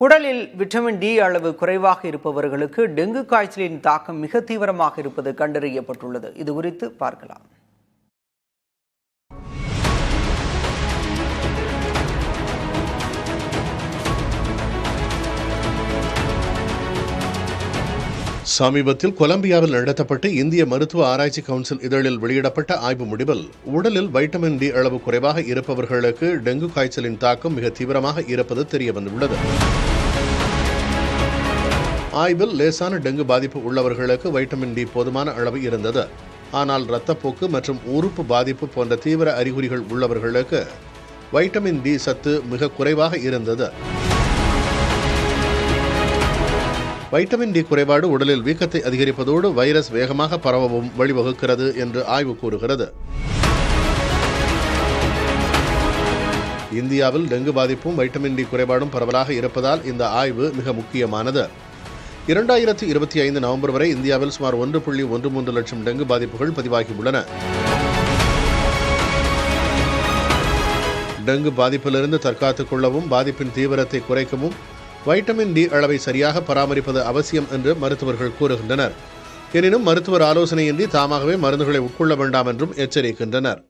உடலில் vitamin D அளவு குறைவாக இருப்பவர்களுக்கு டெங்கு காய்ச்சலின் தாக்கம் மிக தீவிரமாக இருப்பது கண்டறியப்பட்டுள்ளது. இது குறித்து பார்க்கலாம். சமீபத்தில் கொலம்பியாவில் நடத்தப்பட்ட இந்திய மருத்துவ ஆராய்ச்சி கவுன்சில் இதழில் வெளியிடப்பட்ட ஆய்வு முடிவில் உடலில் வைட்டமின் டி அளவு குறைவாக இருப்பவர்களுக்கு டெங்கு காய்ச்சலின் தாக்கம் மிக தீவிரமாக இருப்பது தெரியவந்துள்ளது. ஆய்வில் லேசான டெங்கு பாதிப்பு உள்ளவர்களுக்கு வைட்டமின் டி போதுமான அளவு இருந்தது. ஆனால் இரத்தப்போக்கு மற்றும் உறுப்பு பாதிப்பு போன்ற தீவிர அறிகுறிகள் உள்ளவர்களுக்கு வைட்டமின் டி சத்து மிக குறைவாக இருந்தது. வைட்டமின் டி குறைபாடு உடலில் வீக்கத்தை அதிகரிப்பதோடு வைரஸ் வேகமாக பரவவும் வழிவகுக்கிறது என்று ஆய்வு கூறுகிறது. இந்தியாவில் டெங்கு பாதிப்பும் வைட்டமின் டி குறைபாடும் பரவலாக இருப்பதால் இந்த ஆய்வு மிக முக்கியமானது. 2025 நவம்பர் வரை இந்தியாவில் சுமார் 1.13 லட்சம் டெங்கு பாதிப்புகள் பதிவாகியுள்ளன. டெங்கு பாதிப்பிலிருந்து தற்காத்துக் கொள்ளவும் பாதிப்பின் தீவிரத்தை குறைக்கவும் வைட்டமின் டி அளவை சரியாக பராமரிப்பது அவசியம் என்று மருத்துவர்கள் கூறுகின்றனர். எனினும் மருத்துவர் ஆலோசனையின்றி தாமாகவே மருந்துகளை உட்கொள்ள வேண்டாம் என்றும் எச்சரிக்கின்றனர்.